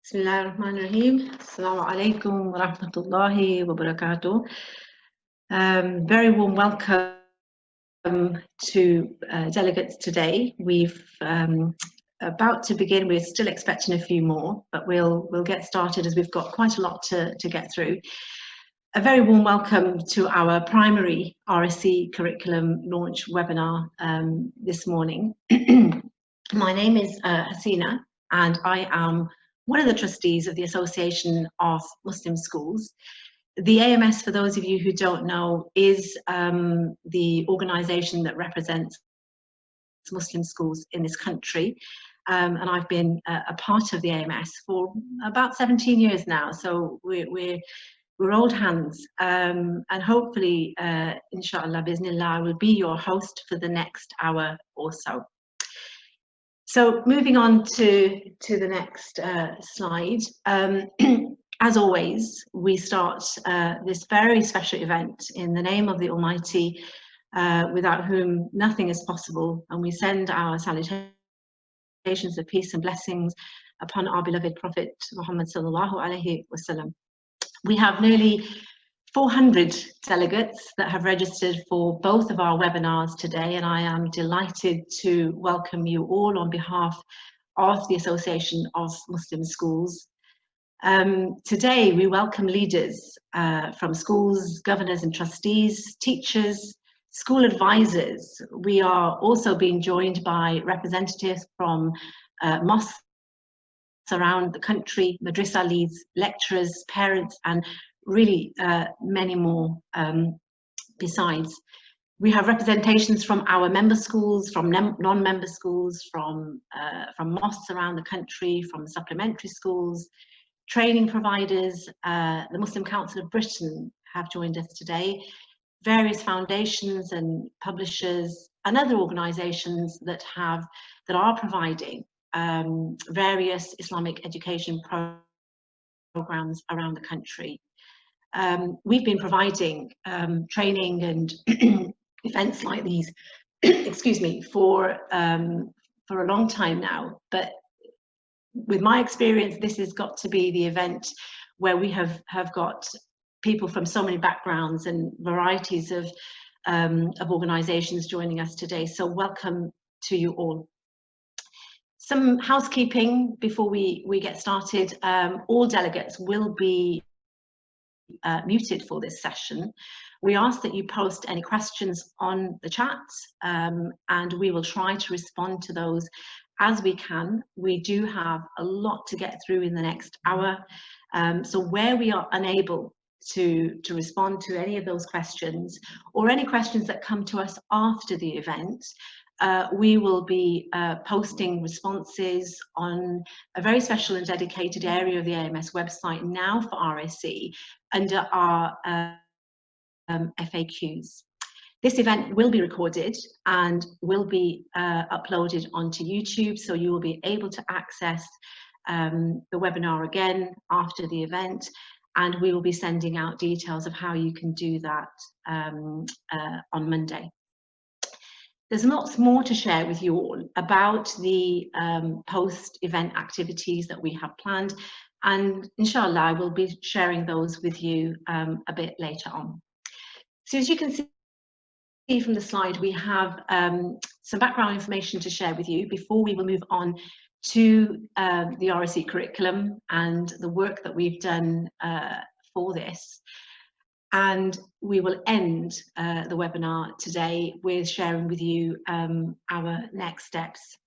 Bismillahirrahmanirrahim. Assalamu alaikum wa rahmatullahi wa barakatuh. Very warm welcome to delegates today. We've about to begin. We're still expecting a few more, but we'll get started as we've got quite a lot to get through. A very warm welcome to our primary RSE curriculum launch webinar this morning. My name is Hasina, and I am one of the trustees of the Association of Muslim Schools. The AMS, for those of you who don't know, is the organisation that represents Muslim schools in this country. And I've been a part of the AMS for about 17 years now, so we're old hands, and hopefully, inshallah, bismillah, I will be your host for the next hour or so. So moving on to the next slide. As always, we start this very special event in the name of the Almighty, without whom nothing is possible, and we send our salutations of peace and blessings upon our beloved Prophet Muhammad sallallahu alaihi wasallam. We have nearly 400 delegates that have registered for both of our webinars today, and I am delighted to welcome you all on behalf of the Association of Muslim Schools. Today we welcome leaders from schools, governors and trustees, teachers, school advisors. We are also being joined by representatives from mosques around the country, madrasa leads, lecturers, parents, and really many more besides. We have representations from our member schools, from non-member schools, from mosques around the country, from supplementary schools, training providers. The Muslim Council of Britain have joined us today, various foundations and publishers and other organisations that are providing various Islamic education programs around the country. We've been providing training and events like these, excuse me, for a long time now. But with my experience, this has got to be the event where we have got people from so many backgrounds and varieties of organisations joining us today. So welcome to you all. Some housekeeping before we get started. All delegates will be muted for this session. We ask that you post any questions on the chat, and we will try to respond to those as we can. We do have a lot to get through in the next hour, so where we are unable to respond to any of those questions, or any questions that come to us after the event, we will be posting responses on a very special and dedicated area of the AMS website now for RSE under our FAQs. This event will be recorded and will be uploaded onto YouTube, so you will be able to access the webinar again after the event, and we will be sending out details of how you can do that on Monday. There's lots more to share with you all about the post-event activities that we have planned, and inshallah I will be sharing those with you a bit later on. So as you can see from the slide, we have some background information to share with you before we will move on to the RSE curriculum and the work that we've done for this. And we will end the webinar today with sharing with you our next steps.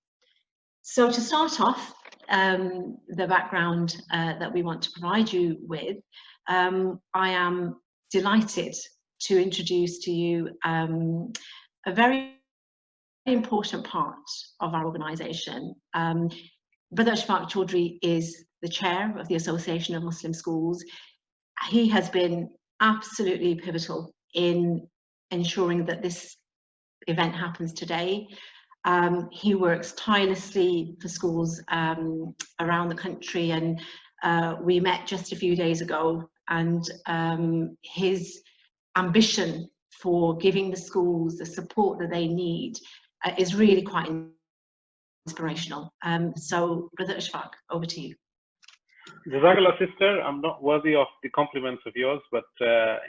So to start off, the background that we want to provide you with, I am delighted to introduce to you a very important part of our organisation. Brother Ashfaq Chaudhry is the chair of the Association of Muslim Schools. He has been absolutely pivotal in ensuring that this event happens today. He works tirelessly for schools around the country, and we met just a few days ago, and his ambition for giving the schools the support that they need is really quite inspirational. So Brother Ashfaq, over to you. Jazakallah, sister. I'm not worthy of the compliments of yours, but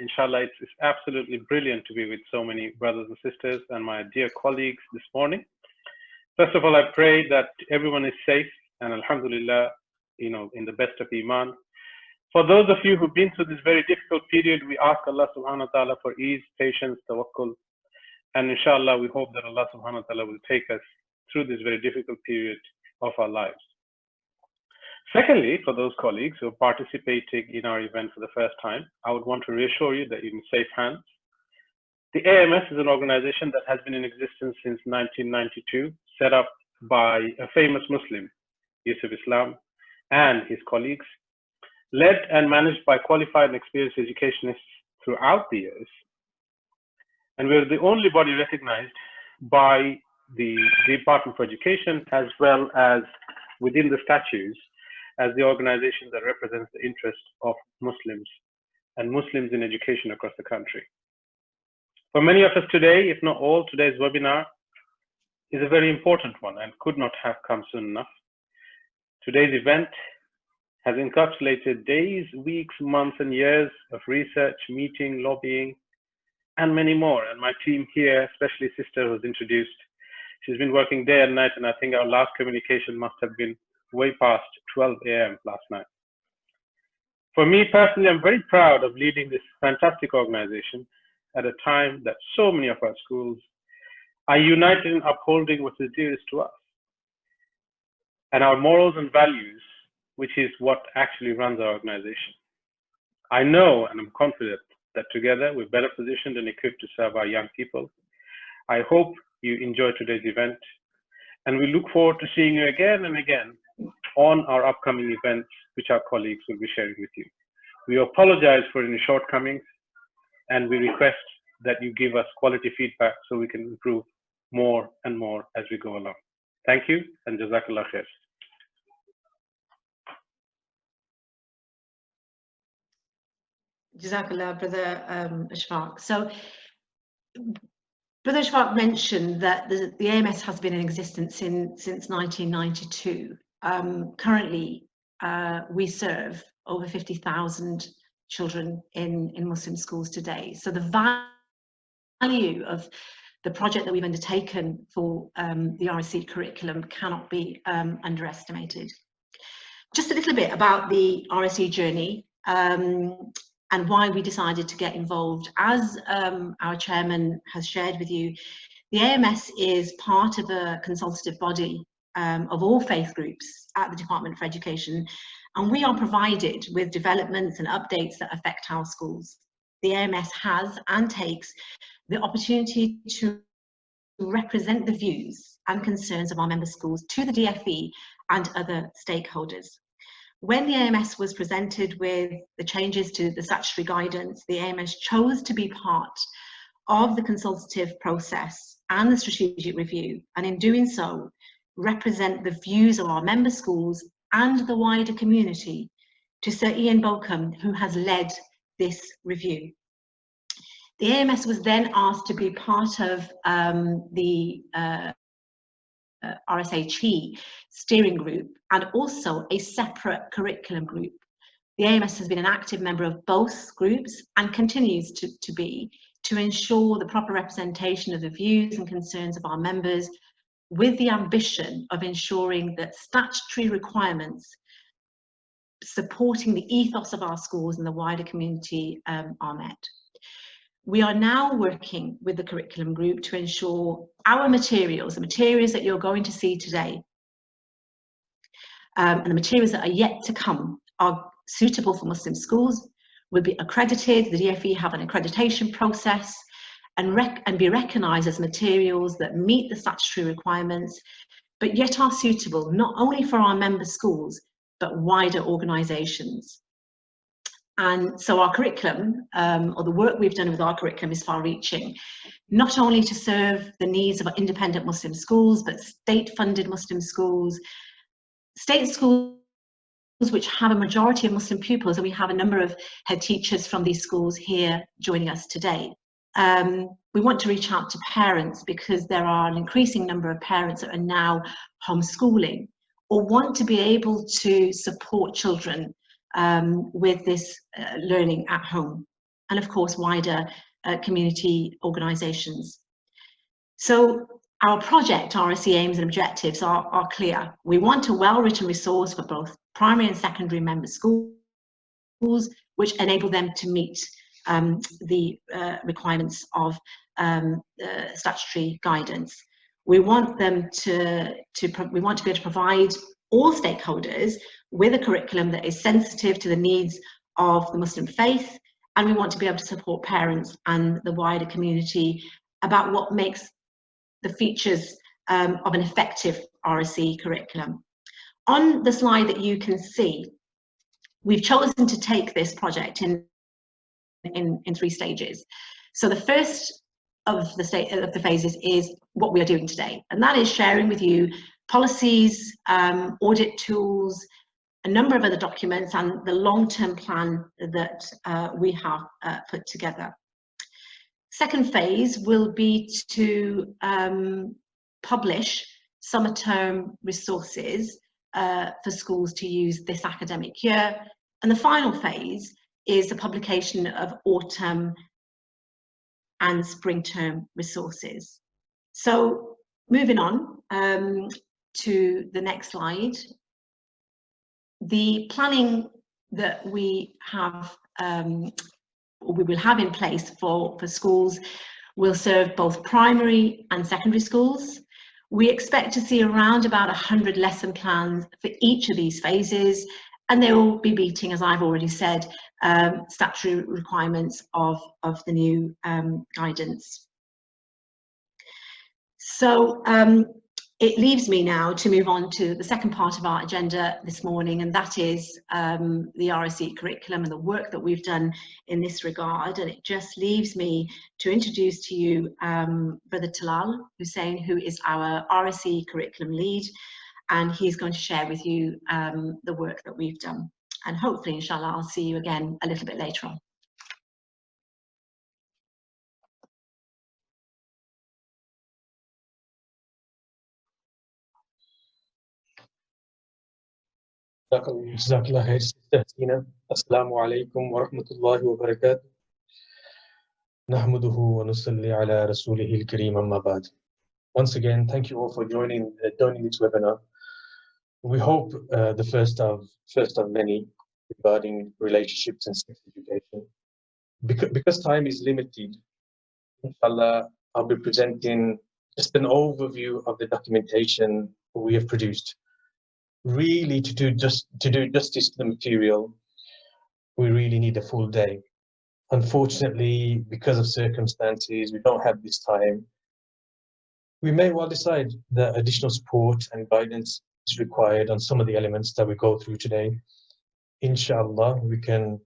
inshallah, it's absolutely brilliant to be with so many brothers and sisters and my dear colleagues this morning. First of all, I pray that everyone is safe and alhamdulillah, in the best of Iman. For those of you who've been through this very difficult period, we ask Allah subhanahu wa ta'ala for ease, patience, tawakkul. And inshallah, we hope that Allah subhanahu wa ta'ala will take us through this very difficult period of our lives. Secondly, for those colleagues who are participating in our event for the first time, I would want to reassure you that you're in safe hands. The AMS is an organization that has been in existence since 1992, set up by a famous Muslim, Yusuf Islam, and his colleagues, led and managed by qualified and experienced educationists throughout the years. And we're the only body recognized by the Department for Education, as well as within the statutes, as the organization that represents the interests of Muslims and Muslims in education across the country. For many of us today, if not all, today's webinar is a very important one and could not have come soon enough. Today's event has encapsulated days, weeks, months, and years of research, meeting, lobbying, and many more. And my team here, especially sister who's introduced, she's been working day and night, and I think our last communication must have been way past 12 a.m. last night. For me personally, I'm very proud of leading this fantastic organization at a time that so many of our schools are united in upholding what is dearest to us and our morals and values, which is what actually runs our organization. I know and I'm confident that together we're better positioned and equipped to serve our young people. I hope you enjoy today's event, and we look forward to seeing you again and again on our upcoming events, which our colleagues will be sharing with you. We apologize for any shortcomings, and we request that you give us quality feedback so we can improve more and more as we go along. Thank you, and Jazakallah khair. Jazakallah, Brother Ashfaq. So, Brother Ashfaq mentioned that the AMS has been in existence since 1992. Currently, we serve over 50,000 children in Muslim schools today. So the value of the project that we've undertaken for the RSE curriculum cannot be underestimated. Just a little bit about the RSE journey and why we decided to get involved. As our chairman has shared with you, the AMS is part of a consultative body of all faith groups at the Department for Education, and we are provided with developments and updates that affect our schools. The AMS has and takes the opportunity to represent the views and concerns of our member schools to the DFE and other stakeholders. When the AMS was presented with the changes to the statutory guidance, the AMS chose to be part of the consultative process and the strategic review, and in doing so, represent the views of our member schools and the wider community to Sir Ian Bokum, who has led this review. The AMS was then asked to be part of the RSHE steering group and also a separate curriculum group. The AMS has been an active member of both groups and continues to be, to ensure the proper representation of the views and concerns of our members, with the ambition of ensuring that statutory requirements supporting the ethos of our schools and the wider community are met. We are now working with the curriculum group to ensure our materials, the materials that you're going to see today, and the materials that are yet to come, are suitable for Muslim schools, will be accredited. The DFE have an accreditation process and be recognised as materials that meet the statutory requirements, but yet are suitable not only for our member schools, but wider organisations. And so our curriculum, or the work we've done with our curriculum, is far-reaching, not only to serve the needs of independent Muslim schools, but state-funded Muslim schools, state schools which have a majority of Muslim pupils, and we have a number of head teachers from these schools here joining us today. We want to reach out to parents because there are an increasing number of parents that are now homeschooling or want to be able to support children with this learning at home, and of course wider community organisations. So our project RSE aims and objectives are clear. We want a well-written resource for both primary and secondary member schools, which enable them to meet the requirements of statutory guidance. We want them we want to be able to provide all stakeholders with a curriculum that is sensitive to the needs of the Muslim faith, and we want to be able to support parents and the wider community about what makes the features of an effective RSE curriculum. On the slide that you can see, we've chosen to take this project in 3 stages. So the first of the phases is what we are doing today, and that is sharing with you policies, audit tools, a number of other documents, and the long-term plan that we have put together. Second phase will be to publish summer term resources for schools to use this academic year. And the final phase is the publication of autumn and spring term resources. So moving on to the next slide. The planning that we have we will have in place for schools will serve both primary and secondary schools. We expect to see around about 100 lesson plans for each of these phases, and they will be meeting, as I've already said, statutory requirements of the new guidance. So it leaves me now to move on to the second part of our agenda this morning, and that is the RSE curriculum and the work that we've done in this regard. And it just leaves me to introduce to you Brother Talal Hussain, who is our RSE curriculum lead, and he's going to share with you the work that we've done. And hopefully, inshallah, I'll see you again a little bit later on. Jazakallah khair, Sister Tina. Assalamu alaikum wa rahmatullahi wa barakatuh. Nahmaduhu wa nusalli ala rasulihil kareem amma ba'd. Once again, thank you all for joining this webinar. We hope the first of many regarding relationships and sex education. Because time is limited, inshallah, I'll be presenting just an overview of the documentation we have produced. Really, to do justice to the material, we really need a full day. Unfortunately, because of circumstances, we don't have this time. We may well decide that additional support and guidance is required on some of the elements that we go through today. Inshallah, we can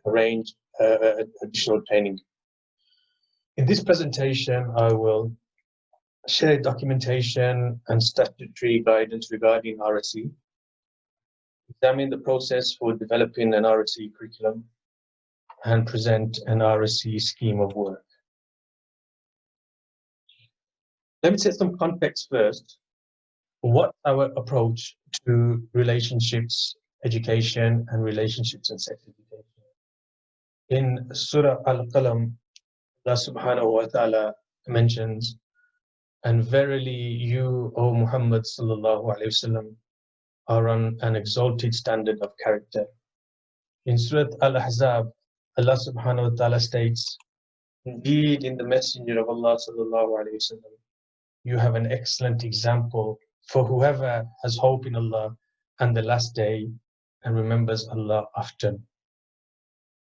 arrange additional training. In this presentation, I will share documentation and statutory guidance regarding RSE, examine the process for developing an RSE curriculum, and present an RSE scheme of work. Let me set some context first. What's our approach to relationships, education, and relationships and sex education? In Surah Al-Qalam, Allah subhanahu wa ta'ala mentions, "And verily you, O Muhammad sallallahu alayhi wasallam, are on an exalted standard of character." In Surah Al-Ahzab, Allah subhanahu wa ta'ala states, "Indeed, in the Messenger of Allah sallallahu alayhi wasallam, you have an excellent example for whoever has hope in Allah and the last day and remembers Allah often."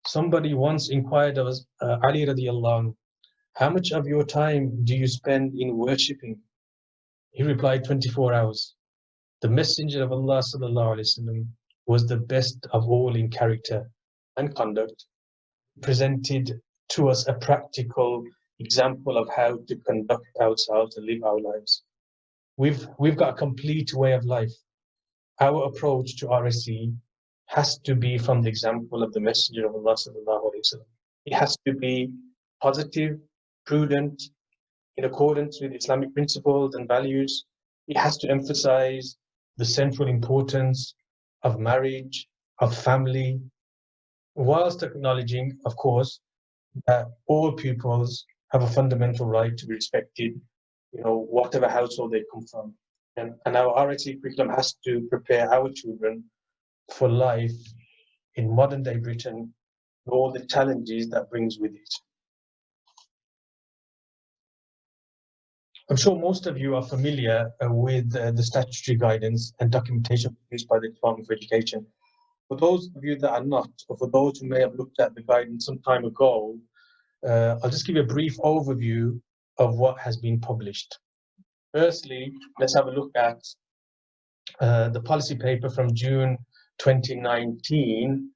Somebody once inquired of Ali radiallahu anhu, "How much of your time do you spend in worshipping?" He replied, 24 hours. The Messenger of Allah sallallahu alaihi wasallam was the best of all in character and conduct, presented to us a practical example of how to conduct ourselves and live our lives. We've got a complete way of life. Our approach to RSE has to be from the example of the Messenger of Allah sallallahu alaihi wasallam. It has to be positive, prudent, in accordance with Islamic principles and values. It has to emphasize the central importance of marriage, of family, whilst acknowledging, of course, that all pupils have a fundamental right to be respected, whatever household they come from. And our RSE curriculum has to prepare our children for life in modern day Britain, and all the challenges that brings with it. I'm sure most of you are familiar with the statutory guidance and documentation produced by the Department for Education. For those of you that are not, or for those who may have looked at the guidance some time ago, I'll just give you a brief overview of what has been published. Firstly, let's have a look at the policy paper from June 2019.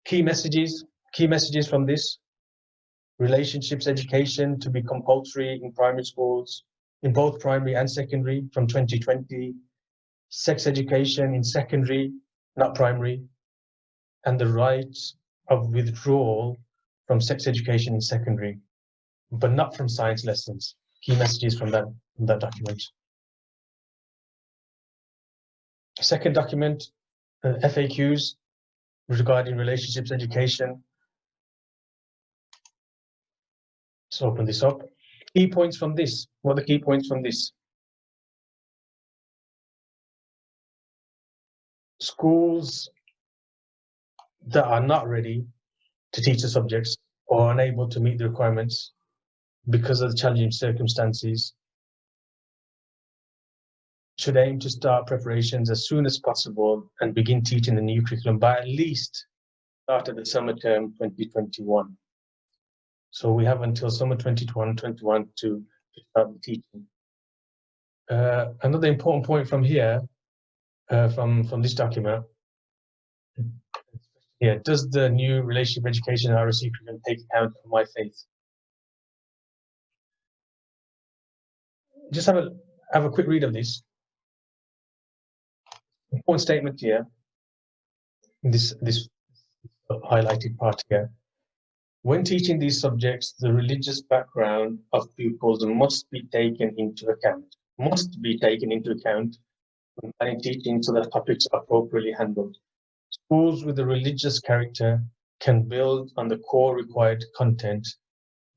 Key messages from this: relationships education to be compulsory in primary schools, in both primary and secondary from 2020, sex education in secondary, not primary, and the right of withdrawal from sex education in secondary, but not from science lessons. Key messages from that document. Second document, FAQs regarding relationships education. Let's open this up. Key points from this. What are the key points from this? Schools that are not ready to teach the subjects or unable to meet the requirements because of the challenging circumstances should aim to start preparations as soon as possible and begin teaching the new curriculum by at least start of the summer term 2021. So we have until summer 2021 to start the teaching. Another important point from here, from this document, does the new relationship education RSE curriculum take account of my faith? Just have a quick read of this. Important statement here, this highlighted part here. When teaching these subjects, the religious background of pupils must be taken into account. Must be taken into account when planning teaching so that topics are appropriately handled. Schools with a religious character can build on the core required content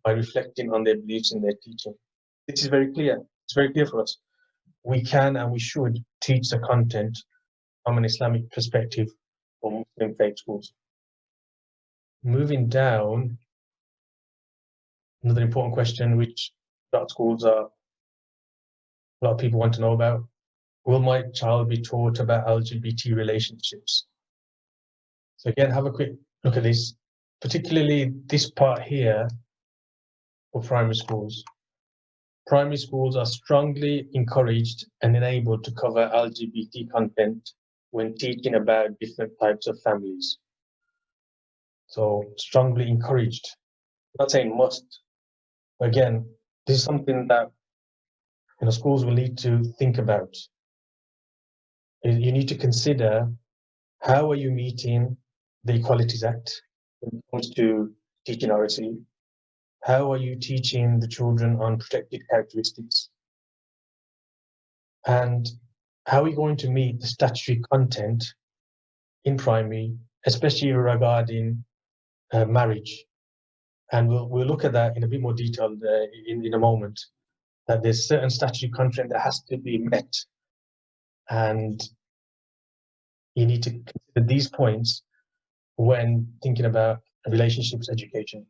by reflecting on their beliefs in their teaching. This is very clear. It's very clear for us. We can and we should teach the content from an Islamic perspective for Muslim faith schools. Moving down, another important question which a lot of schools a lot of people want to know about: will my child be taught about LGBT relationships? So again, have a quick look at this, particularly this part here for primary schools. Primary schools are strongly encouraged and enabled to cover LGBT content when teaching about different types of families. So strongly encouraged. I'm not saying must. Again, this is something that schools will need to think about. You need to consider, how are you meeting the Equalities Act when it comes to teaching RSE? How are you teaching the children on protected characteristics? And how are we going to meet the statutory content in primary, especially regarding marriage? And we'll look at that in a bit more detail in a moment, that there's certain statutory content that has to be met. And you need to consider these points when thinking about relationships education.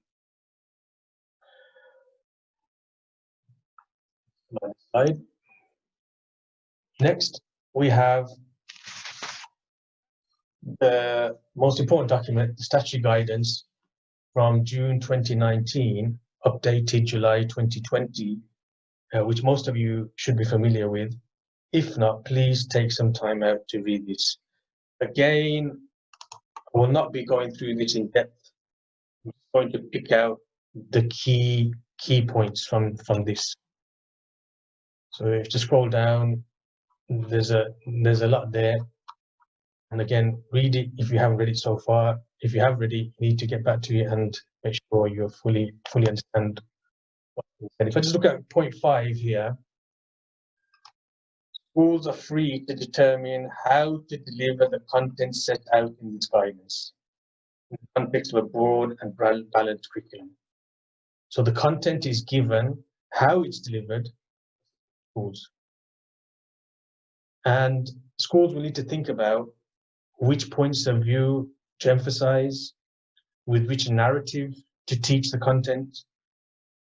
Slide. Next, we have the most important document, the statutory guidance from June 2019, updated July 2020, which most of you should be familiar with. If not, please take some time out to read this. Again, I will not be going through this in depth. I'm going to pick out the key points from this. So if you scroll down, there's a lot there. And again, read it if you haven't read it so far. If you have read it, you need to get back to it and make sure you fully understand what it said. If I just look at point 5 here, schools are free to determine how to deliver the content set out in this guidance in the context of a broad and balanced curriculum. So the content is given, how it's delivered, schools. And schools will need to think about which points of view to emphasize, with which narrative to teach the content,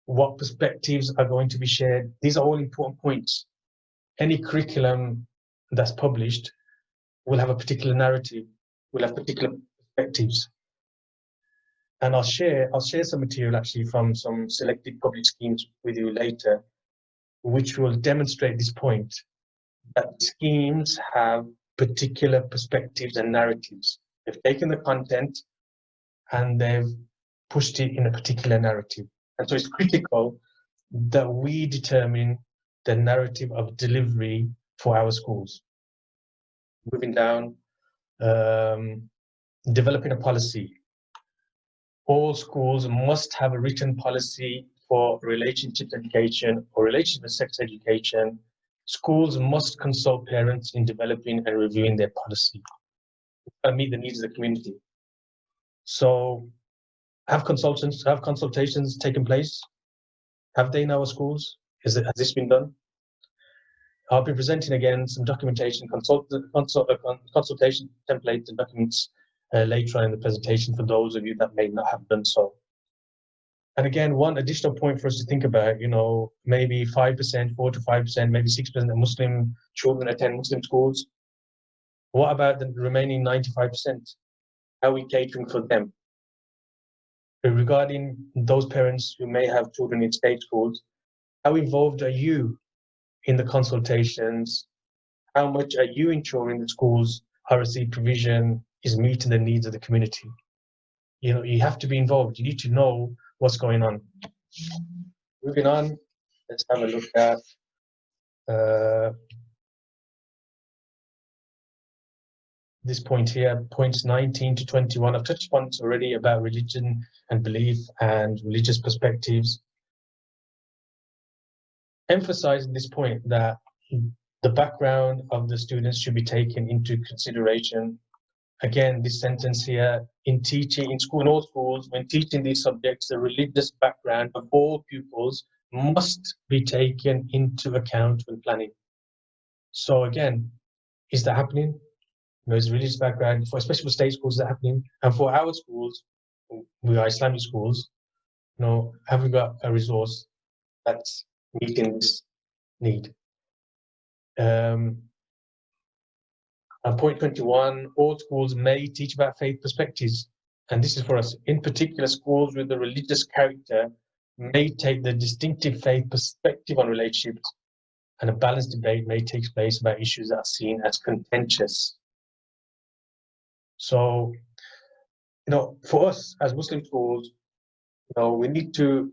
what perspectives are going to be shared. These are all important points. Any curriculum that's published will have a particular narrative, will have particular perspectives. And I'll share some material actually from some selected public schemes with you later, which will demonstrate this point, that schemes have particular perspectives and narratives. They've taken the content and they've pushed it in a particular narrative. And so it's critical that we determine the narrative of delivery for our schools. Moving down, developing a policy. All schools must have a written policy for relationships education or relationship and sex education. Schools must consult parents in developing and reviewing their policy and meet the needs of the community. So have consultations taken place? Have they in our schools? Has this been done? I'll be presenting again some documentation, consultation templates and documents later on in the presentation for those of you that may not have done so. And again, one additional point for us to think about, maybe 5%, 4 to 5%, maybe 6% of Muslim children attend Muslim schools. What about the remaining 95%? How are we catering for them? Regarding those parents who may have children in state schools, how involved are you in the consultations? How much are you ensuring the school's RSE provision is meeting the needs of the community? You have to be involved. You need to know what's going on. Moving on, let's have a look at this point here, points 19 to 21. I've touched on already about religion and belief and religious perspectives. Emphasizing this point that the background of the students should be taken into consideration. Again, this sentence here, in teaching, in all schools, when teaching these subjects, the religious background of all pupils must be taken into account when planning. So again, is that happening? Is religious background, especially for state schools, is that happening? And for our schools, we are Islamic schools, have we got a resource that's meeting this need? And point 21, all schools may teach about faith perspectives. And this is for us. In particular, schools with a religious character may take the distinctive faith perspective on relationships, and a balanced debate may take place about issues that are seen as contentious. So, for us as Muslim schools, we need to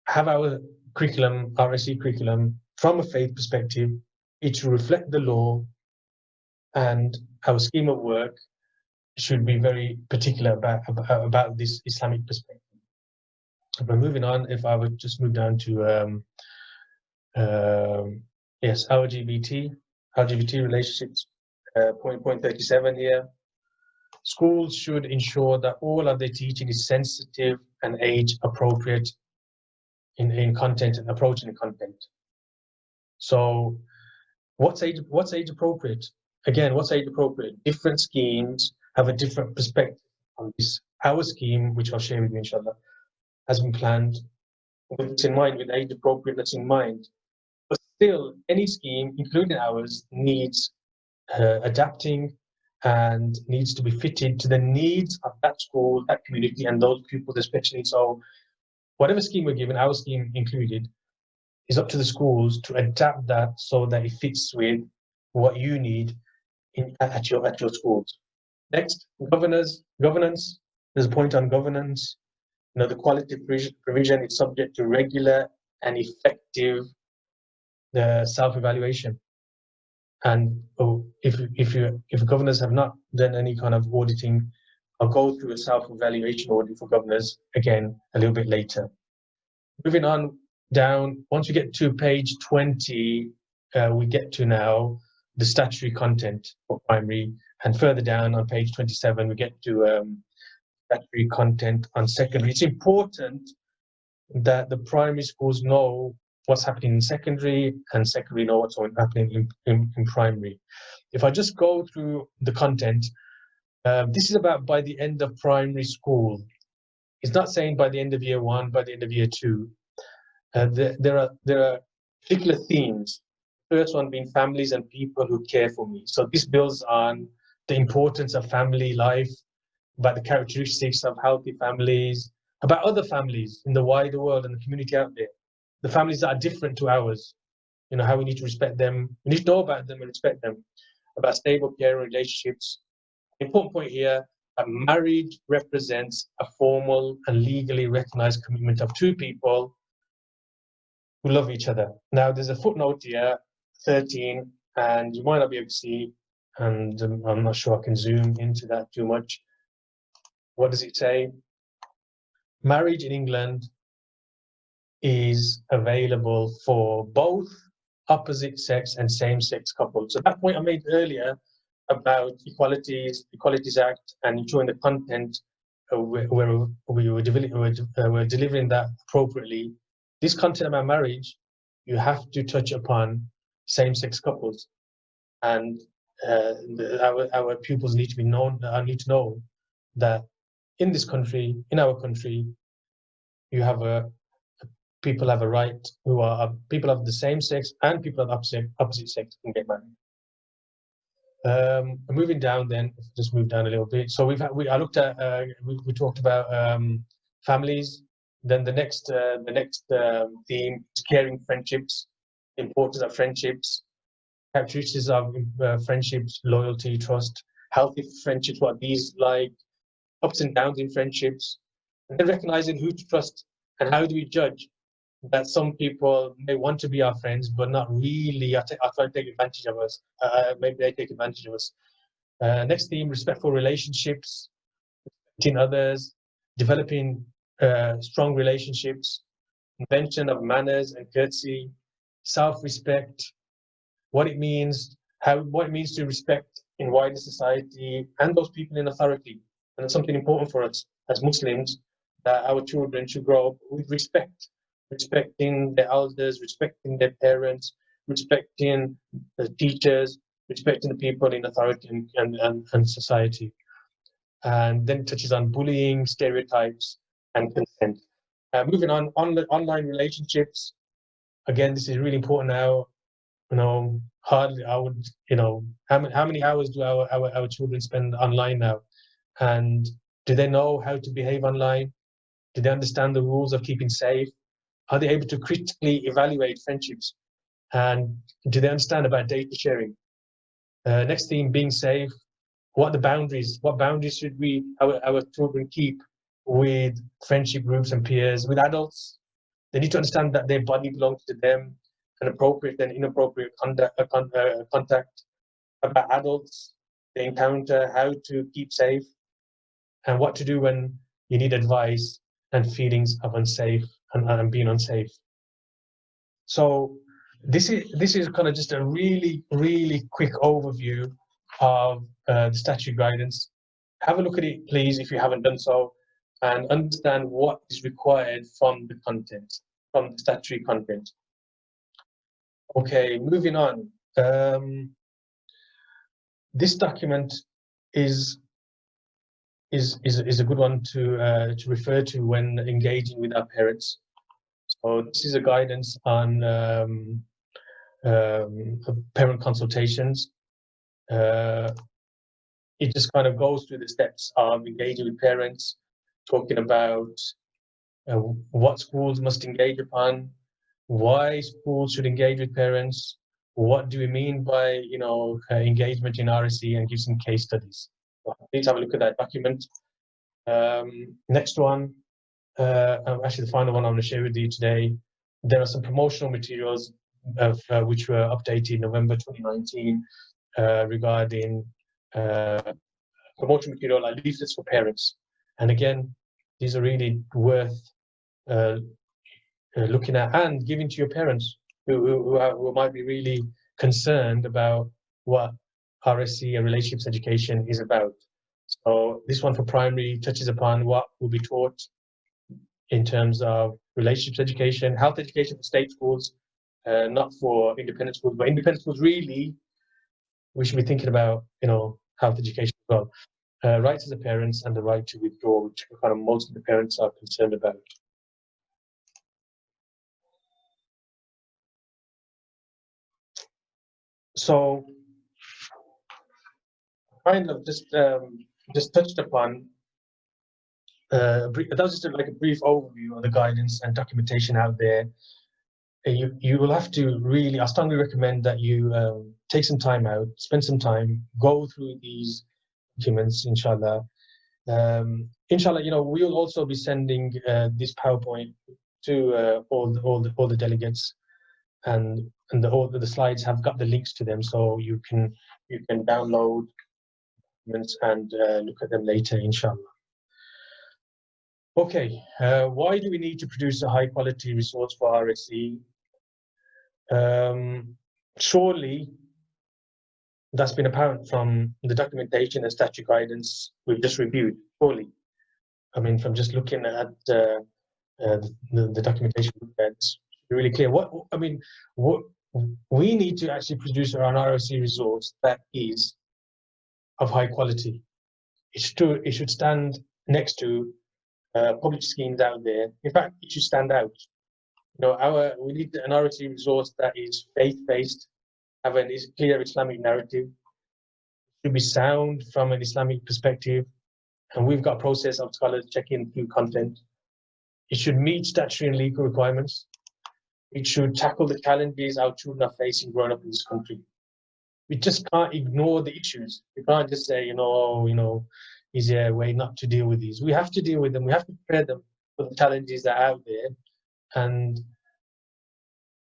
have our curriculum, RSE curriculum, from a faith perspective. It should reflect the law, and our scheme of work should be very particular about this Islamic perspective. But moving on, if I would just move down to LGBT relationships, point 37 here. Schools should ensure that all of their teaching is sensitive and age appropriate in content and approaching the content. So what's age appropriate? Again, what's age appropriate? Different schemes have a different perspective on this. Our scheme, which I'll share with you inshallah, has been planned with this in mind, with age appropriateness in mind. But still, any scheme, including ours, needs adapting and needs to be fitted to the needs of that school, that community, and those pupils especially. So whatever scheme we're given, our scheme included, is up to the schools to adapt that so that it fits with what you need at your schools. Next, governance. There's a point on governance. The quality provision is subject to regular and effective self-evaluation. And if governors have not done any kind of auditing, I'll go through a self-evaluation audit for governors again a little bit later. Moving on down, once we get to page 20, we get to now the statutory content for primary, and further down on page 27 we get to statutory content on secondary. It's important that the primary schools know what's happening in secondary, and secondary know what's happening in primary. If I just go through the content, this is about by the end of primary school. It's not saying by the end of year 1, by the end of year 2. There are particular themes. First one being families and people who care for me. So this builds on the importance of family life, about the characteristics of healthy families, about other families in the wider world and the community out there. The families that are different to ours, you know, how we need to respect them. We need to know about them and respect them. About stable care relationships. The important point here, marriage represents a formal and legally recognized commitment of two people who love each other. Now, there's a footnote here, 13, and you might not be able to see, and I'm not sure I can zoom into that too much. What does it say? Marriage in England is available for both opposite sex and same-sex couples. So that point I made earlier about Equalities Act and ensuring the content where we were delivering that appropriately. This content about marriage, you have to touch upon same-sex couples, and our pupils need to be known. Need to know that in this country, in our country, you have people have a right who are people of the same sex and people of opposite sex can get married. Moving down, then just move down a little bit. So I looked at we talked about families. Then the next theme is caring friendships, importance of friendships, characteristics of friendships, loyalty, trust, healthy friendships, what these like, ups and downs in friendships, and then recognizing who to trust and how do we judge that some people may want to be our friends but not really are trying to take advantage of us. Maybe they take advantage of us. Next theme, respectful relationships, respecting others, developing strong relationships, invention of manners and courtesy, self-respect, what it means to respect in wider society and those people in authority. And it's something important for us as Muslims, that our children should grow up with respect, respecting their elders, respecting their parents, respecting the teachers, respecting the people in authority and society. And then it touches on bullying, stereotypes, and consent. Moving on the online relationships. Again, this is really important now. You know, hardly I would, you know, how many hours do our children spend online now? And do they know how to behave online? Do they understand the rules of keeping safe? Are they able to critically evaluate friendships? And do they understand about data sharing? Next theme, being safe. What boundaries should our children keep with friendship groups and peers, with adults? They need to understand that their body belongs to them, and appropriate and inappropriate contact. About adults, they encounter how to keep safe, and what to do when you need advice and feelings of unsafe and being unsafe. So this is kind of just a really quick overview of the statutory guidance. Have a look at it, please, if you haven't done so, and understand what is required from the content, from the statutory content. Okay, moving on. This document is a good one to refer to when engaging with our parents. So this is a guidance on parent consultations. It just kind of goes through the steps of engaging with parents, talking about what schools must engage upon, why schools should engage with parents, what do we mean by, you know, engagement in RSE, and give some case studies. Please have a look at that document. Next one, actually the final one I'm going to share with you today. There are some promotional materials which were updated in November 2019 regarding promotional material like leaflets for parents. And again, these are really worth looking at and giving to your parents who might be really concerned about what RSE and relationships education is about. So this one for primary touches upon what will be taught in terms of relationships education, health education for state schools, not for independent schools, but independent schools really, we should be thinking about, health education as well. Rights as a parents and the right to withdraw, which kind of most of the parents are concerned about. So, kind of just touched upon. That was just like a brief overview of the guidance and documentation out there. You will have to really, I strongly recommend that you take some time out, spend some time, go through these documents, inshallah. Inshallah, we will also be sending this PowerPoint to all the delegates, and all the slides have got the links to them, so you can download documents and look at them later, inshallah. Okay, why do we need to produce a high quality resource for RSE? Surely that's been apparent from the documentation and statutory guidance we've just reviewed, surely. I mean, from just looking at the documentation, it's really clear. What we need to actually produce an RSE resource that is of high quality. It should stand next to public schemes out there. In fact, it should stand out. We need an RSE resource that is faith-based, have a clear Islamic narrative, should be sound from an Islamic perspective, and we've got a process of scholars checking through content. It should meet statutory and legal requirements. It should tackle the challenges our children are facing growing up in this country. We just can't ignore the issues. We can't just say, is there a way not to deal with these? We have to deal with them. We have to prepare them for the challenges that are out there. And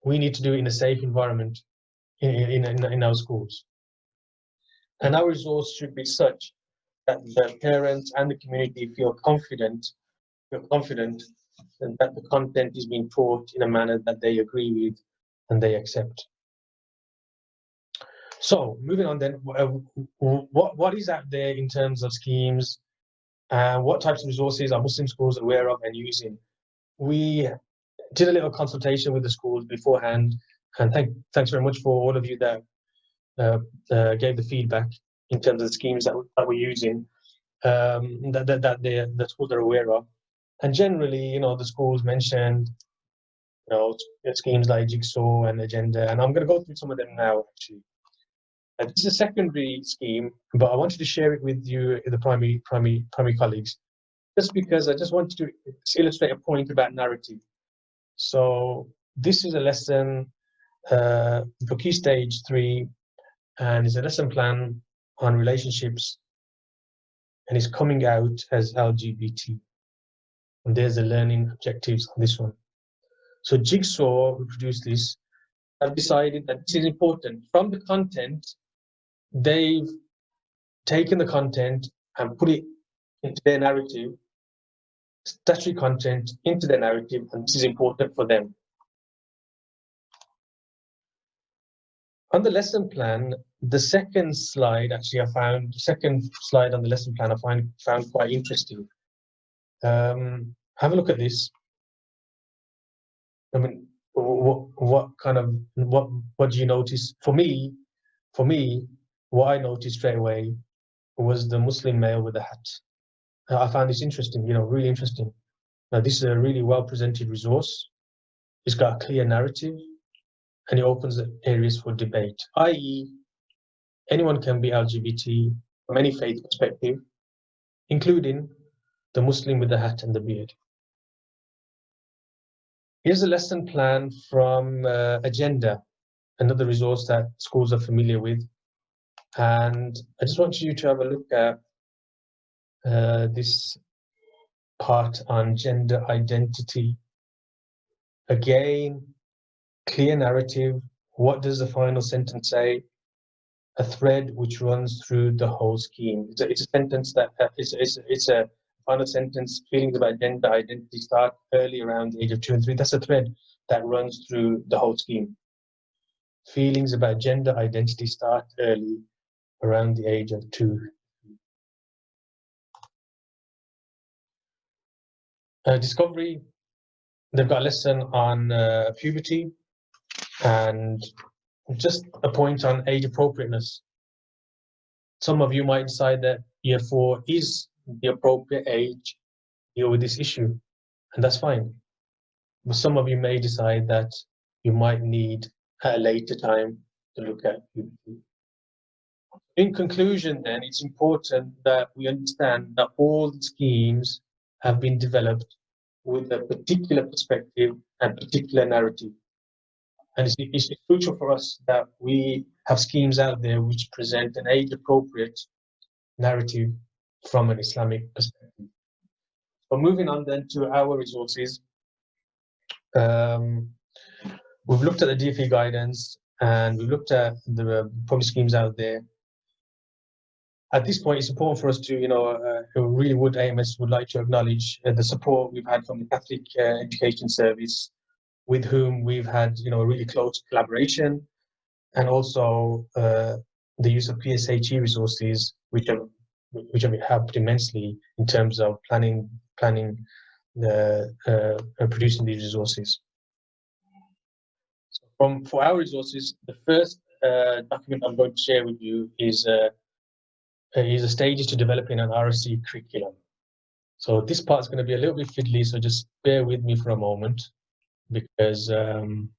we need to do it in a safe environment in our schools. And our resource should be such that the parents and the community feel confident and that the content is being taught in a manner that they agree with and they accept. So moving on then, what is out there in terms of schemes? What types of resources are Muslim schools aware of and using? We did a little consultation with the schools beforehand, and thanks very much for all of you that gave the feedback in terms of the schemes that we're using, that the schools are aware of. And generally, the schools mentioned, schemes like Jigsaw and Agenda, and I'm going to go through some of them now, actually. This is a secondary scheme, but I wanted to share it with you, the primary colleagues, just because I just wanted to illustrate a point about narrative. So this is a lesson for Key Stage 3, and it's a lesson plan on relationships, and it's coming out as LGBT. And there's the learning objectives on this one. So Jigsaw, who produced this, have decided that this is important. From the content, they've taken the content and put it into their narrative, statutory content into their narrative, and this is important for them. On the lesson plan, the second slide, actually, the second slide on the lesson plan I found quite interesting. Have a look at this. I mean, what do you notice? For me, what I noticed straight away was the Muslim male with the hat. I found this interesting, really interesting. Now, this is a really well-presented resource. It's got a clear narrative, and it opens areas for debate, i.e., anyone can be LGBT from any faith perspective, including the Muslim with the hat and the beard. Here's a lesson plan from Agenda, another resource that schools are familiar with. And I just want you to have a look at this part on gender identity. Again, clear narrative. What does the final sentence say? A thread which runs through the whole scheme. It's a sentence that it's a final sentence. Feelings about gender identity start early around the age of 2 and 3. That's a thread that runs through the whole scheme. feelings about gender identity start early, around the age of 2. Discovery, they've got a lesson on puberty and just a point on age appropriateness. Some of you might decide that year 4 is the appropriate age to deal with this issue, and that's fine. But some of you may decide that you might need at a later time to look at puberty. In conclusion, then, it's important that we understand that all the schemes have been developed with a particular perspective and particular narrative. And it's crucial for us that we have schemes out there which present an age-appropriate narrative from an Islamic perspective. So moving on then to our resources, we've looked at the DfE guidance and we've looked at the public schemes out there. At this point, it's important for us to, really would AMS would like to acknowledge the support we've had from the Catholic Education Service, with whom we've had, a really close collaboration, and also the use of PSHE resources, which have helped immensely in terms of planning producing these resources. So for our resources, the first document I'm going to share with you is the stages to developing an RSE curriculum. So this part's going to be a little bit fiddly, so just bear with me for a moment, because it's going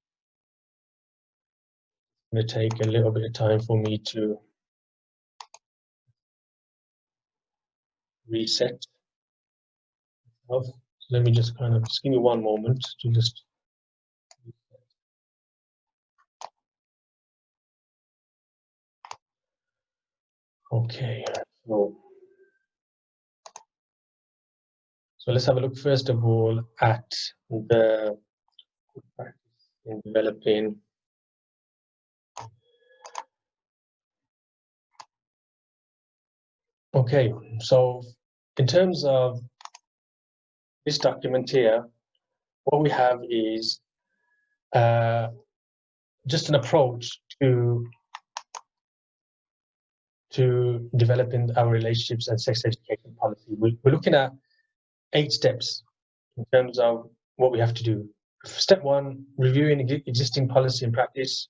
to take a little bit of time for me to reset. Let me just give me one moment to just. Okay, so let's have a look first of all at the practice in developing Okay, so in terms of this document here, what we have is just an approach to developing our relationships and sex education policy. We're looking at 8 steps in terms of what we have to do. Step 1, reviewing existing policy and practice.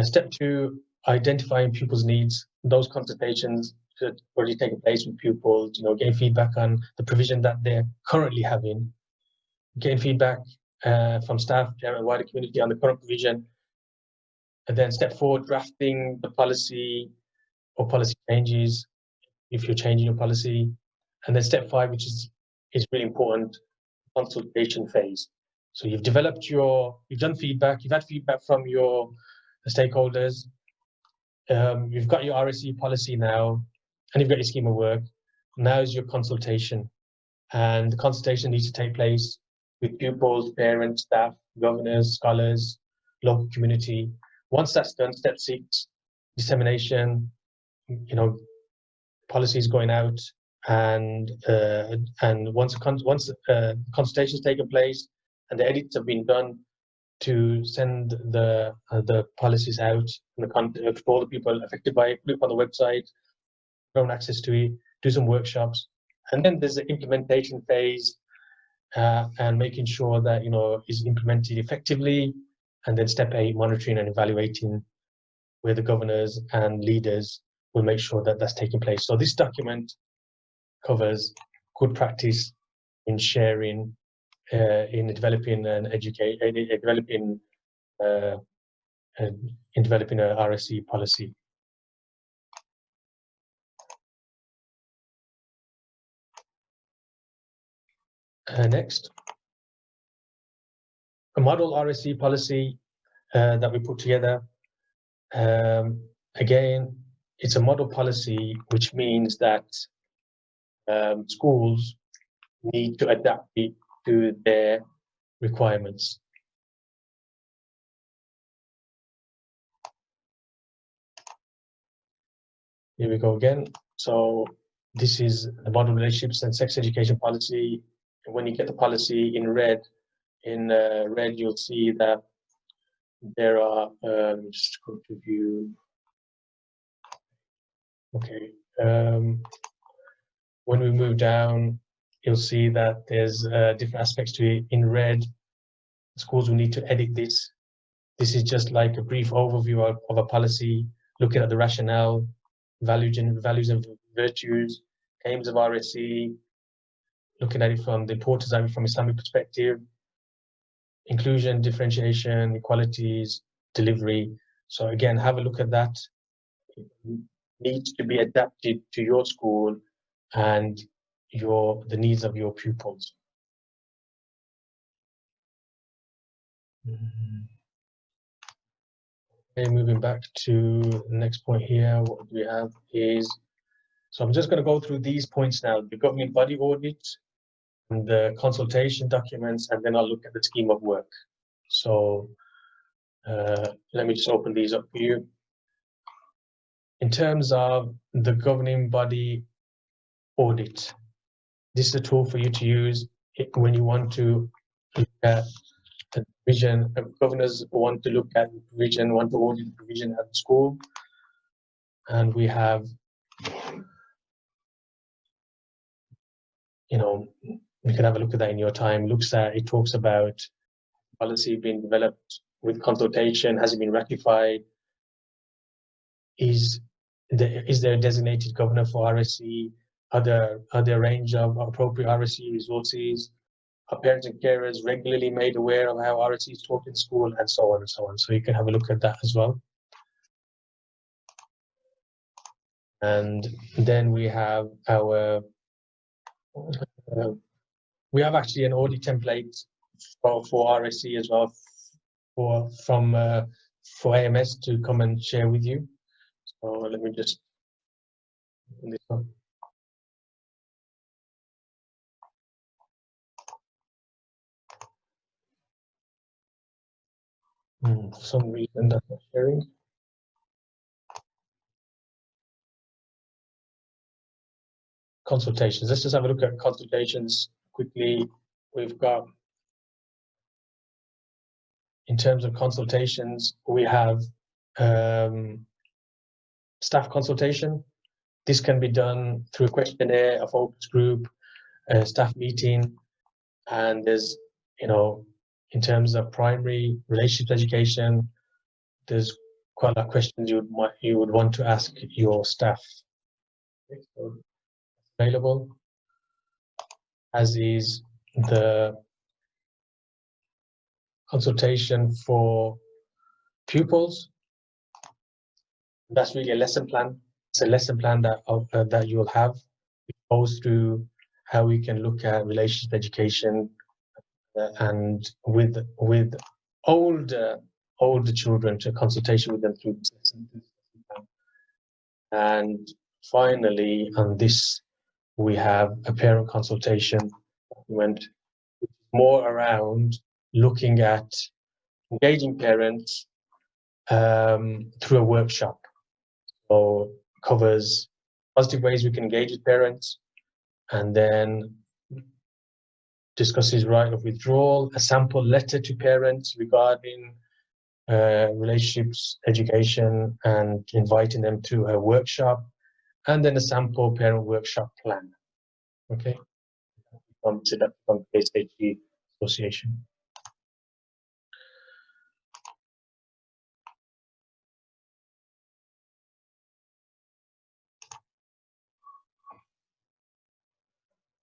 Step 2, identifying pupils' needs. Those consultations should already take place with pupils, getting feedback on the provision that they're currently having, getting feedback from staff, parent, wider community on the current provision. And then step 4, drafting the policy or policy changes if you're changing your policy. And then step 5, which is really important, consultation phase. So you've done feedback, you've had feedback from your stakeholders, you've got your RSE policy now, and you've got your scheme of work. Now is your consultation. And the consultation needs to take place with pupils, parents, staff, governors, scholars, local community. Once that's done, step 6, dissemination, policies going out, and once consultations taken place and the edits have been done, to send the policies out to all the people affected by it, put it on the website, own access to it, do some workshops, and then there's the implementation phase, and making sure that is implemented effectively, and then step 8, monitoring and evaluating, where the governors and leaders will make sure that that's taking place. So this document covers good practice in sharing, in developing and developing a RSE policy. Next, a model RSE policy that we put together. Again, it's a model policy, which means that schools need to adapt it to their requirements. Here we go again. So this is the model relationships and sex education policy. When you get the policy in red, you'll see that there are, just go to view. Okay. When we move down, you'll see that there's different aspects to it. In red, schools will need to edit this. This is just like a brief overview of a policy, looking at the rationale, values and virtues, aims of RSE, looking at it from the importance of it from Islamic perspective, inclusion, differentiation, equalities, delivery. So again, have a look at that. It needs to be adapted to your school and the needs of your pupils. Okay, moving back to the next point here, what we have is, so I'm just going to go through these points now, the governing body audit and the consultation documents, and then I'll look at the scheme of work. So let me just open these up for you. In terms of the governing body audit, this is a tool for you to use when you want to look at the provision. Governors want to look at the provision, want to audit the provision at the school. And we have, you can have a look at that in your time. It talks about policy being developed with consultation. Has it been ratified? Is there a designated governor for RSE? Are there a range of appropriate RSE resources? Are parents and carers regularly made aware of how RSE is taught in school, and so on and so on? So you can have a look at that as well. And then we have our actually an audit template for RSE as well for AMS to come and share with you. So let me just open this up. For some reason that's not sharing. Consultations. Let's just have a look at consultations quickly. We've got, in terms of consultations, we have staff consultation. This can be done through a questionnaire, a focus group, a staff meeting, and there's, in terms of primary relationships education, there's quite a lot of questions you would want to ask your staff. Okay, so available, as is the consultation for pupils. That's really a lesson plan. It's a lesson plan that you'll have. It goes through how we can look at relationship education and with older children, to consultation with them through this lesson plan. And finally, on this, we have a parent consultation document, more around looking at engaging parents through a workshop. So covers positive ways we can engage with parents, and then discusses right of withdrawal, a sample letter to parents regarding relationships education and inviting them to a workshop, and then a sample parent workshop plan. Okay, from KSHE Association.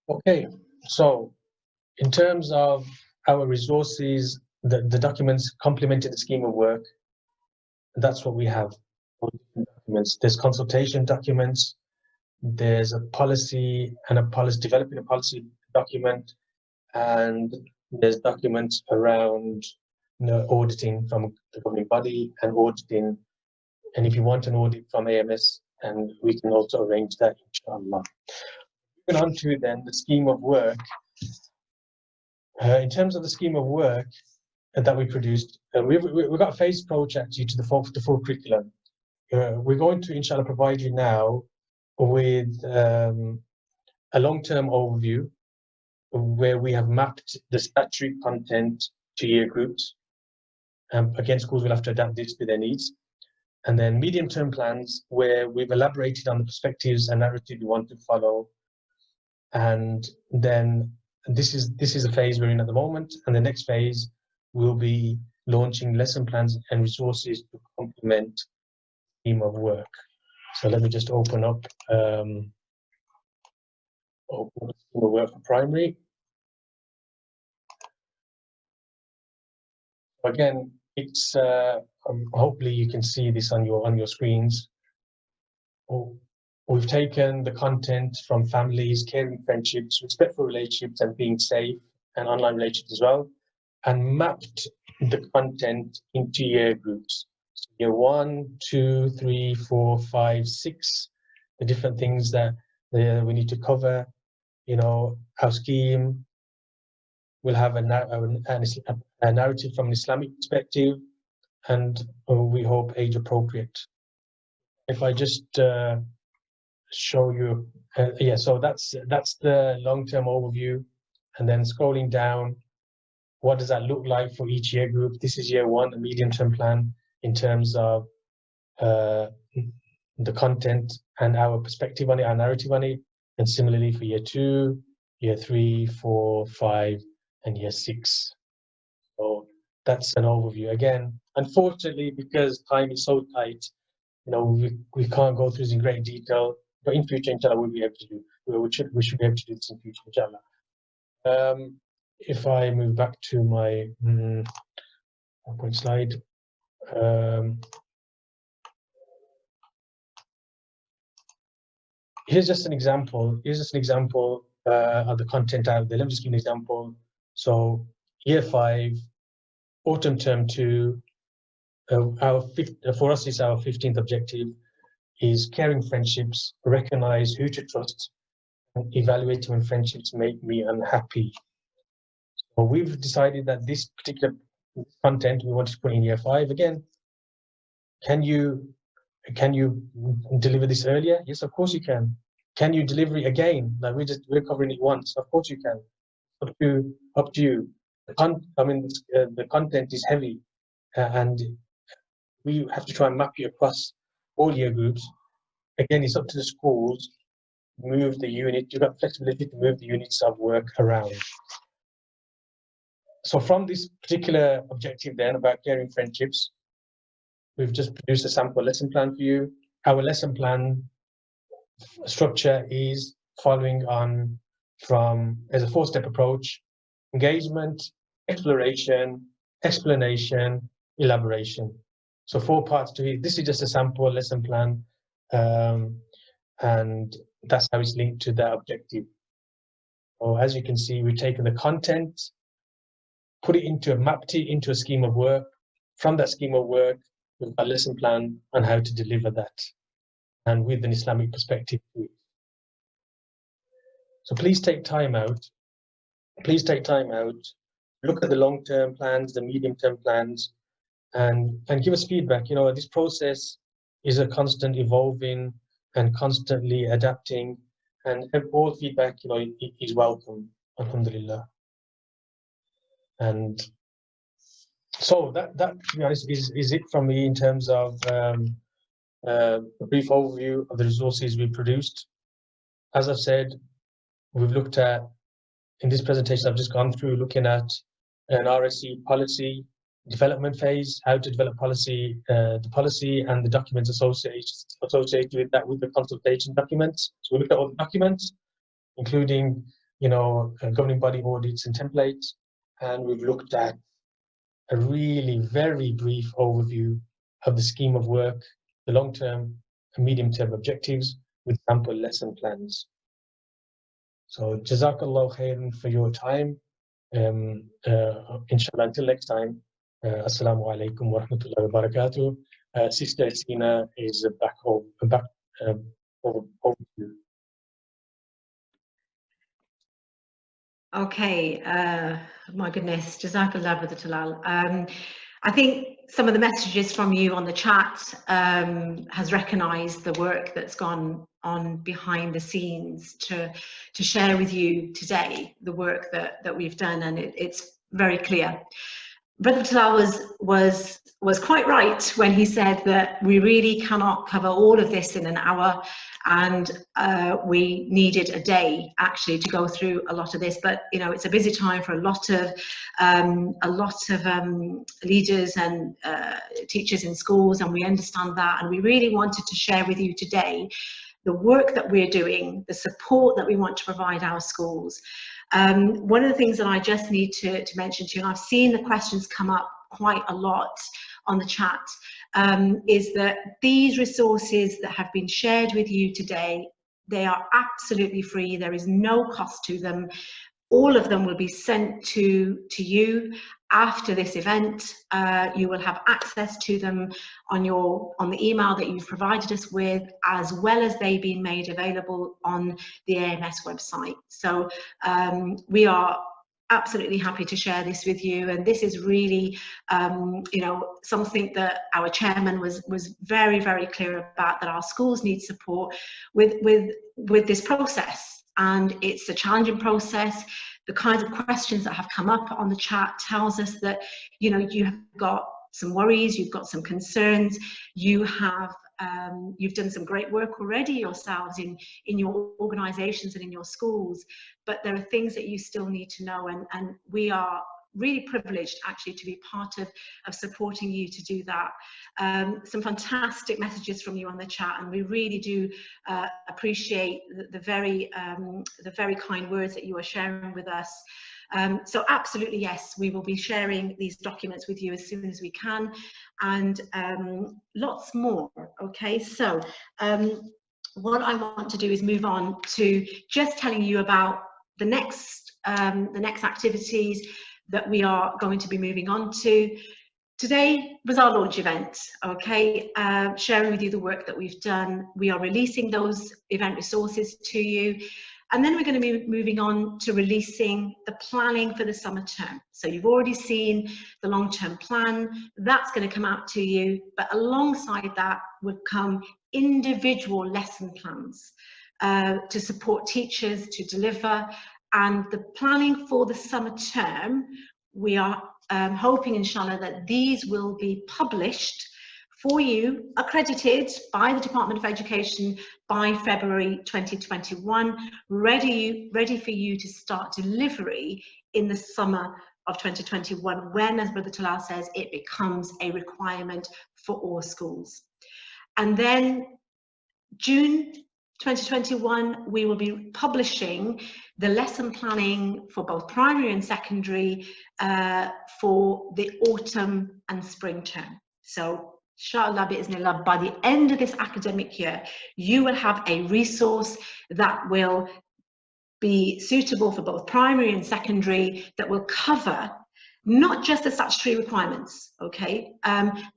Okay, so in terms of our resources, the documents complementing the scheme of work, that's what we have. Documents. There's consultation documents, there's a policy and developing a policy document, and there's documents around auditing from the governing body and auditing. And if you want an audit from AMS, and we can also arrange that, inshallah. Moving on to then the scheme of work. In terms of the scheme of work that we produced, we've got a phased approach actually to the full curriculum. We're going to, inshallah, provide you now with a long-term overview where we have mapped the statutory content to year groups. Again, schools will have to adapt this to their needs. And then medium-term plans, where we've elaborated on the perspectives and narrative we want to follow. And then this is a phase we're in at the moment. And the next phase will be launching lesson plans and resources to complement scheme of work. So let me just open up scheme of work for primary. Again, it's hopefully you can see this on your screens. We've taken the content from families, caring friendships, respectful relationships, and being safe, and online relationships as well, and mapped the content into year groups. So year 1, 2, 3, 4, 5, 6, the different things that we need to cover. You know, our scheme will have a narrative from an Islamic perspective, and we hope age appropriate. If I just show you, yeah, so that's the long-term overview, and then scrolling down, what does that look like for each year group? This is year 1, a medium-term plan in terms of the content and our perspective on it, our narrative on it, and similarly for year 2, year 3, 4, 5, and year 6. So that's an overview. Again, unfortunately, because time is so tight, you know, we can't go through this in great detail, but in future, inshallah, we'll be able to do. We should be able to do this in future, inshallah. If I move back to my PowerPoint slide, here's just an example. Here's just an example of the content out there. Let me just give you an example. So year 5, autumn term 2. For us, it's our 15th objective, is caring friendships, recognize who to trust, and evaluating when friendships make me unhappy. So we've decided that this particular content we want to put in year 5. Again, can you deliver this earlier? Yes, of course you can. Can you deliver it again? Like we're covering it once. Of course you can. Up to you. The content is heavy, and we have to try and map it across all year groups. Again, it's up to the schools to move the unit. You've got flexibility to move the units of work around. So from this particular objective then about caring friendships, we've just produced a sample lesson plan for you. Our lesson plan structure is following on from, as a 4-step approach: engagement, exploration, explanation, elaboration. So 4 parts to it. This is just a sample lesson plan, and that's how it's linked to that objective. So as you can see, we've taken the content, put it mapped it into a scheme of work. From that scheme of work, we've got a lesson plan on how to deliver that, and with an Islamic perspective to it. So please take time out. Please take time out. Look at the long-term plans, the medium-term plans, and give us feedback. You know, this process is a constant evolving and constantly adapting, and all feedback, you know, is welcome. Alhamdulillah. And so that to be honest is it from me in terms of a brief overview of the resources we produced. As I've said, we've looked at, in this presentation I've just gone through, looking at an RSE policy development phase, how to develop policy, the policy and the documents associated with that, with the consultation documents. So we looked at all the documents, including, you know, governing body audits and templates, and we've looked at a really very brief overview of the scheme of work, the long-term and medium-term objectives with sample lesson plans. So Jazakallah khairan for your time. Inshallah, until next time, Assalamu alaikum wa rahmatullahi wa barakatuh. Sister Sina is back home, over to you. Okay, my goodness, Jazakallah Brother Talal. I think some of the messages from you on the chat has recognised the work that's gone on behind the scenes to share with you today the work that we've done, and it's very clear. Brother Talal was quite right when he said that we really cannot cover all of this in an hour, and we needed a day actually to go through a lot of this. But you know, it's a busy time for a lot of leaders and teachers in schools, and we understand that, and we really wanted to share with you today the work that we're doing, the support that we want to provide our schools. One of the things that I just need to mention to you, and I've seen the questions come up quite a lot on the chat, is that these resources that have been shared with you today, they are absolutely free. There is no cost to them. All of them will be sent to you after this event. You will have access to them on the email that you've provided us with, as well as they being made available on the AMS website. So we are absolutely happy to share this with you, and this is really you know, something that our chairman was very, very clear about, that our schools need support with this process. And it's a challenging process. The kinds of questions that have come up on the chat tells us that, you know, you have got some worries, you've got some concerns, you have you've done some great work already yourselves in your organizations and in your schools, but there are things that you still need to know, and we are really privileged actually to be part of supporting you to do that. Some fantastic messages from you on the chat, and we really do appreciate the very kind words that you are sharing with us. So absolutely, yes, we will be sharing these documents with you as soon as we can, and lots more. Okay, so what I want to do is move on to just telling you about the next activities that we are going to be moving on to. Today was our launch event, okay, sharing with you the work that we've done. We are releasing those event resources to you, and then we're going to be moving on to releasing the planning for the summer term. So you've already seen the long-term plan, that's going to come out to you, but alongside that will come individual lesson plans to support teachers to deliver. And the planning for the summer term, we are hoping, inshallah, that these will be published for you, accredited by the Department of Education by February 2021, ready for you to start delivery in the summer of 2021, when, as Brother Talal says, it becomes a requirement for all schools. And then June 2021, we will be publishing the lesson planning for both primary and secondary for the autumn and spring term. So, inshallah, bi'iznillah, by the end of this academic year, you will have a resource that will be suitable for both primary and secondary, that will cover not just the statutory requirements, okay,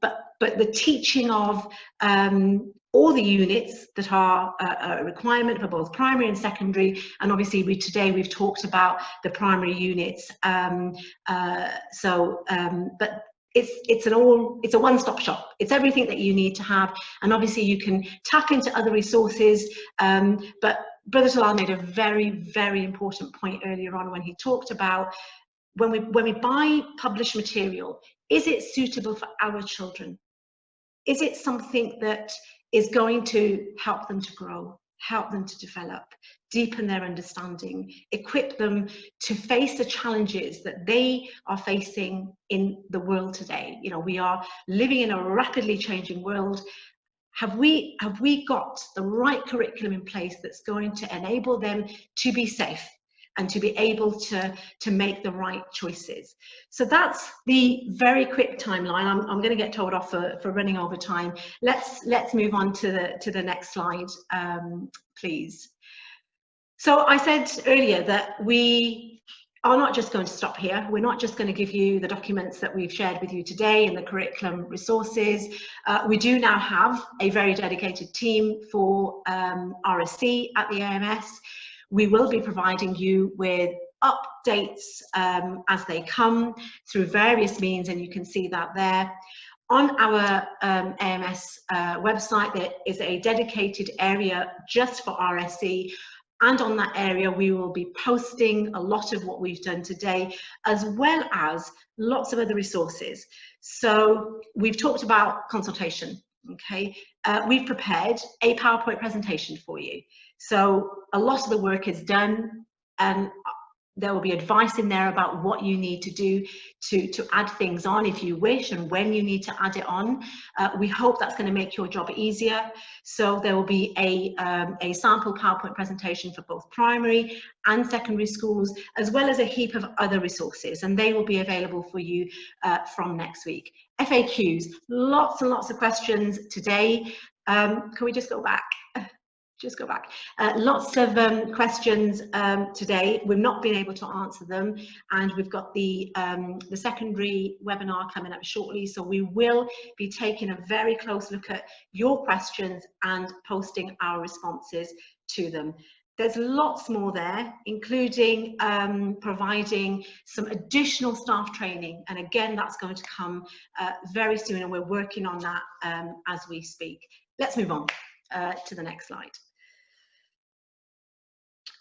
but the teaching of all the units that are a requirement for both primary and secondary. And obviously today we've talked about the primary units, but it's a one-stop shop. It's everything that you need to have, and obviously you can tap into other resources, but Brother Talal made a very, very important point earlier on when he talked about when we buy published material, is it suitable for our children? Is it something that is going to help them to grow, help them to develop, deepen their understanding, equip them to face the challenges that they are facing in the world today? You know, we are living in a rapidly changing world. Have we got the right curriculum in place that's going to enable them to be safe and to be able to make the right choices? So that's the very quick timeline. I'm going to get told off for running over time. Let's move on to the next slide, please. So I said earlier that we are not just going to stop here. We're not just going to give you the documents that we've shared with you today and the curriculum resources. We do now have a very dedicated team for RSE at the AMS. We will be providing you with updates as they come through various means, and you can see that there. On our AMS website, there is a dedicated area just for RSE. And on that area, we will be posting a lot of what we've done today, as well as lots of other resources. So we've talked about consultation, okay? We've prepared a PowerPoint presentation for you. So a lot of the work is done, and there will be advice in there about what you need to do to add things on if you wish, and when you need to add it on. We hope that's going to make your job easier. So there will be a sample PowerPoint presentation for both primary and secondary schools, as well as a heap of other resources, and they will be available for you from next week. FAQs, lots and lots of questions today. Can we just go back? Just go back. Lots of questions today. We've not been able to answer them, and we've got the secondary webinar coming up shortly, so we will be taking a very close look at your questions and posting our responses to them. There's lots more there, including providing some additional staff training, and again, that's going to come very soon, and we're working on that as we speak. Let's move on to the next slide.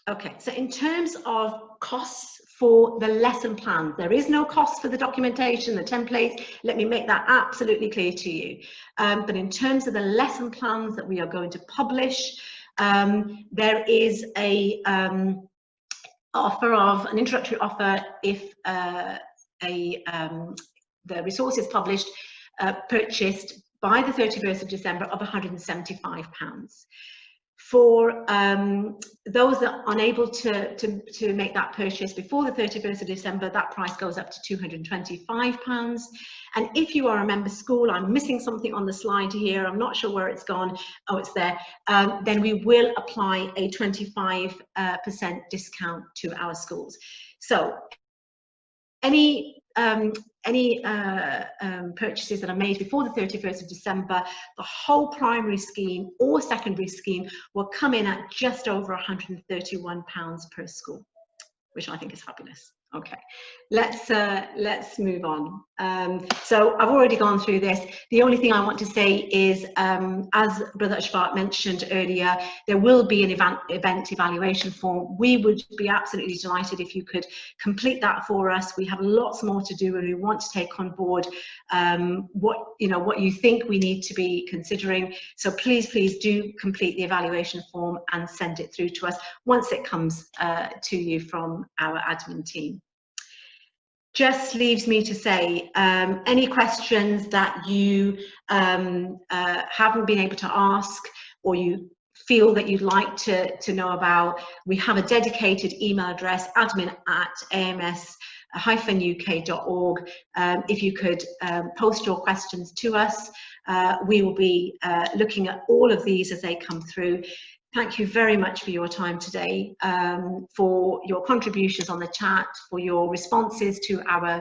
Okay, so in terms of costs for the lesson plans, there is no cost for the documentation, the templates. Let me make that absolutely clear to you. But in terms of the lesson plans that we are going to publish, there is a offer of an introductory offer if the resource is published, purchased by the 31st of December of £175. For those that are unable to make that purchase before the 31st of December, that price goes up to £225. And if you are a member school, I'm missing something on the slide here, I'm not sure where it's gone, oh, it's there, then we will apply a 25% discount to our schools. So any purchases that are made before the 31st of December, the whole primary scheme or secondary scheme will come in at just over £131 per school, which I think is fabulous. Okay, let's move on. So I've already gone through this. The only thing I want to say is, as Brother Ashfaq mentioned earlier, there will be an event evaluation form. We would be absolutely delighted if you could complete that for us. We have lots more to do, and we want to take on board what you think we need to be considering. So please do complete the evaluation form and send it through to us once it comes to you from our admin team. Just leaves me to say, any questions that you haven't been able to ask, or you feel that you'd like to know about, we have a dedicated email address, admin@ams-uk.org. If you could post your questions to us, we will be looking at all of these as they come through. Thank you very much for your time today, for your contributions on the chat, for your responses to our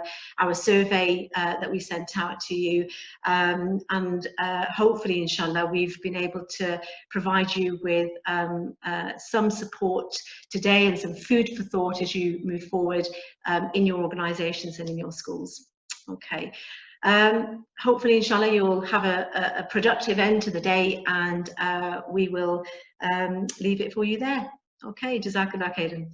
survey that we sent out to you, and hopefully, inshallah, we've been able to provide you with some support today and some food for thought as you move forward in your organisations and in your schools. Okay. Hopefully, inshallah, you'll have a productive end to the day, and we will leave it for you there. Okay, Jazakallah khairan.